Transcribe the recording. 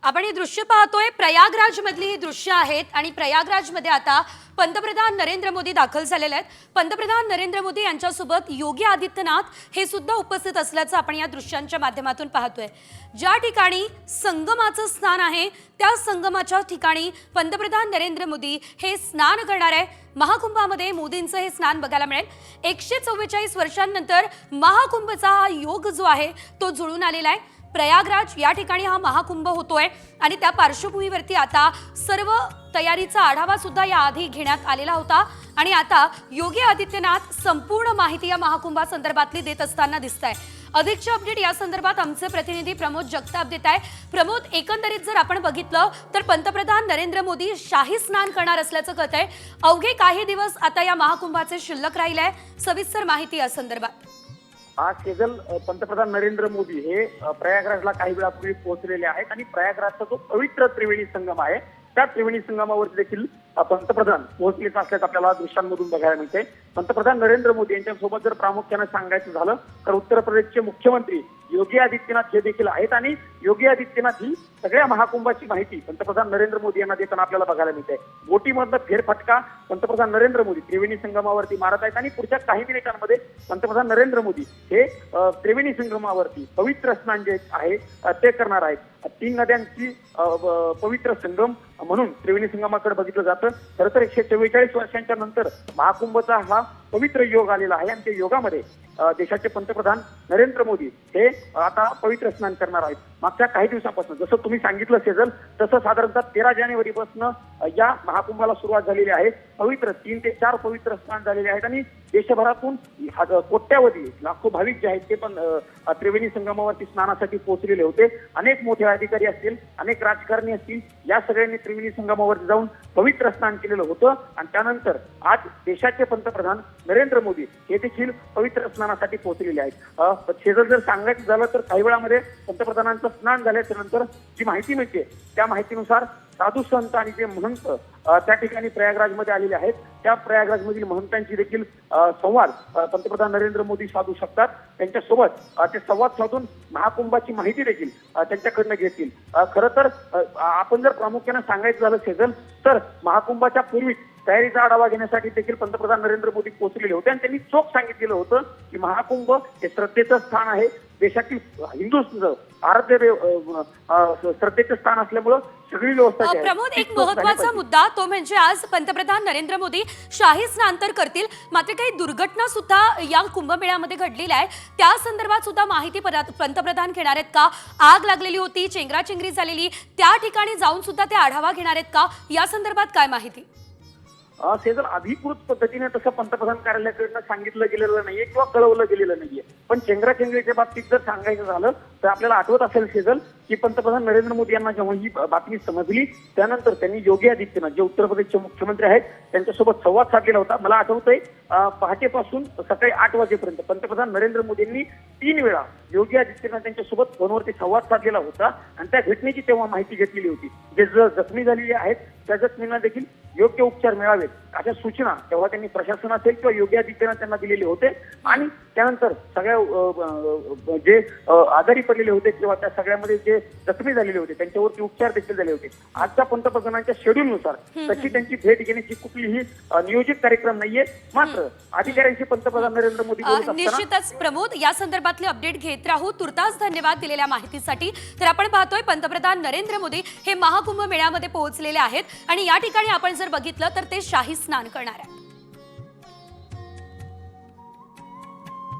आपण हे दृश्य पाहतोय प्रयागराज मधली ही दृश्य आहेत आणि प्रयागराज मध्ये आता पंतप्रधान नरेंद्र मोदी दाखल झालेले आहेत। पंतप्रधान नरेंद्र मोदी यांच्यासोबत योगी आदित्यनाथ हे सुद्धा उपस्थित असल्याचं आपण या दृश्यांच्या माध्यमातून पाहतोय। ज्या ठिकाणी संगमाचं स्नान आहे त्या संगमाच्या ठिकाणी पंतप्रधान नरेंद्र मोदी हे स्नान करणार आहे। महाकुंभामध्ये मोदींचं हे स्नान बघायला मिळेल। 144 वर्षांनंतर महाकुंभचा हा योग जो आहे तो जुळून आलेला आहे। प्रयागराज या ठिकाणी हा महाकुंभ होतोय आणि त्या पार्श्वभूमीवरती आता सर्व तयारीचा आढावा सुद्धा याआधी घेण्यात आलेला होता आणि आता योगी आदित्यनाथ संपूर्ण माहिती या महाकुंभासंदर्भातली देत असताना दिसतंय। अधिकचे अपडेट या संदर्भात आमचे प्रतिनिधी प्रमोद जगताप देत आहे। प्रमोद, एकंदरीत जर आपण बघितलं तर पंतप्रधान नरेंद्र मोदी शाही स्नान करणार असल्याचं कळतंय। अवघे काही दिवस आता या महाकुंभाचे शिल्लक राहिले आहे। सविस्तर माहिती या संदर्भात। आज सेजल पंतप्रधान नरेंद्र मोदी हे प्रयागराजला काही वेळापूर्वी पोहोचलेले आहेत आणि प्रयागराजचा जो पवित्र त्रिवेणी संगम आहे त्या त्रिवेणी संगमावरती देखील पंतप्रधान पोहोचलेच असल्याचं आपल्याला दृश्यांमधून बघायला मिळते। पंतप्रधान नरेंद्र मोदी यांच्यासोबत जर प्रामुख्याने सांगायचं झालं तर उत्तर प्रदेशचे मुख्यमंत्री योगी आदित्यनाथ हे देखील आहेत आणि योगी आदित्यनाथ ही सगळ्या महाकुंभाची माहिती पंतप्रधान नरेंद्र मोदी यांना देताना आपल्याला बघायला मिळते। बोटीमधनं फेरफटका पंतप्रधान नरेंद्र मोदी त्रिवेणी संगमावरती मारत आहेत आणि पुढच्या काही मिनिटांमध्ये पंतप्रधान नरेंद्र मोदी हे त्रिवेणी संगमावरती पवित्र स्नान जे आहे ते करणार आहेत। 3 नद्यांची पवित्र संगम म्हणून त्रिवेणी संगमाकडे बघितलं जातं। खरं तर 144 वर्षांच्या नंतर महाकुंभचा हा पवित्र योग आलेला आहे आणि त्या योगामध्ये देशाचे पंतप्रधान नरेंद्र मोदी हे आता पवित्र स्नान करणार आहेत। मागच्या काही दिवसापासून जसं तुम्ही सांगितलं सेजल तसं साधारणतः 13 जानेवारीपासून या महाकुंभाला सुरुवात झालेली आहे। पवित्र 3 ते 4 पवित्र स्नान झालेले आहेत आणि देशभरातून कोट्यावधी लाखो भाविक जे आहेत ते पण त्रिवेणी संगमावरती स्नानासाठी पोहोचलेले होते। अनेक मोठे अधिकारी असतील, अनेक राजकारणी असतील, या सगळ्यांनी त्रिवेणी संगमावरती जाऊन पवित्र स्नान केलेलं होतं आणि त्यानंतर आज देशाचे पंतप्रधान नरेंद्र मोदी हे देखील पवित्र स्नानासाठी पोहोचलेले आहेत। शेजल जर सांगायचं झालं तर काही वेळामध्ये पंतप्रधानांचं स्नान झाल्याच्या नंतर जी माहिती मिळते त्या माहितीनुसार साधू संत आणि जे महंत त्या ठिकाणी प्रयागराजमध्ये आलेले आहेत त्या प्रयागराजमधील महंतांची देखील संवाद पंतप्रधान नरेंद्र मोदी साधू शकतात। त्यांच्यासोबत ते संवाद साधून महाकुंभाची माहिती देखील त्यांच्याकडनं घेतील। खरं तर आपण जर प्रामुख्याने सांगायचं झालं सेजल तर महाकुंभाच्या पूर्वी तयारीचा आढावा घेण्यासाठी देखील पंतप्रधान नरेंद्र मोदी पोहोचलेले होते आणि त्यांनी चोख सांगितलेलं होतं की महाकुंभ हे श्रद्धेचं स्थान आहे। देशातील हिंदू आराध्य श्रद्धेचं स्थान असल्यामुळं सगळी व्यवस्था प्रमोद, एक महत्त्वाचा मुद्दा तो म्हणजे आज पंतप्रधान नरेंद्र मोदी शाही स्नान तर करतील मात्र काही दुर्घटना सुद्धा या कुंभमेळ्यामध्ये घडलेल्या आहे त्या संदर्भात सुद्धा माहिती पंतप्रधान घेणार आहेत का? आग लागलेली होती, चेंगराचेंगरी झालेली, त्या ठिकाणी जाऊन सुद्धा ते आढावा घेणार आहेत का? या संदर्भात काय माहिती? सेजल अधिकृत पद्धतीने तसं पंतप्रधान कार्यालयाकडनं सांगितलं गेलेलं नाहीये किंवा कळवलं गेलेलं नाहीये। पण चेंगराचेंगरीच्या बाबतीत जर सांगायचं झालं तर आपल्याला आठवत असेल सेजल की पंतप्रधान नरेंद्र मोदी यांना जेव्हा ही बातमी समजली त्यानंतर त्यांनी योगी आदित्यनाथ जे उत्तर प्रदेशचे मुख्यमंत्री आहेत त्यांच्यासोबत संवाद साधलेला होता। मला आठवतंय पहाटेपासून सकाळी 8 वाजेपर्यंत पंतप्रधान नरेंद्र मोदींनी 3 वेळा योगी आदित्यनाथ यांच्यासोबत फोनवरती संवाद साधलेला होता आणि त्या घटनेची तेव्हा माहिती घेतलेली होती। जे जखमी झालेले आहेत त्या जखमींना देखील योग्य उपचार मिळावेत अशा सूचना तेव्हा त्यांनी प्रशासन असेल किंवा योगी आदित्यनाथ त्यांना दिलेले होते आणि त्यानंतर सगळ्या जे आजारी पडलेले होते किंवा त्या सगळ्यामध्ये जे जखमी झालेले होते त्यांच्यावरती उपचार देखील झाले होते। आजच्या पंतप्रधानांच्या शेड्यूलनुसार तशी त्यांची भेट घेण्याची कुठलीही नियोजित कार्यक्रम नाहीये। मात्र अधिकाऱ्यांशी पंतप्रधान नरेंद्र मोदी निश्चितच प्रमोद या संदर्भातले अपडेट घेत राहू। तुर्तास धन्यवाद दिलेल्या माहितीसाठी। तर आपण पाहतोय पंतप्रधान नरेंद्र मोदी हे महाकुंभ मेळ्यामध्ये पोहोचलेले आहेत आणि या ठिकाणी आपण जर बघितलं तर ते शाही स्नान करणार आहेत।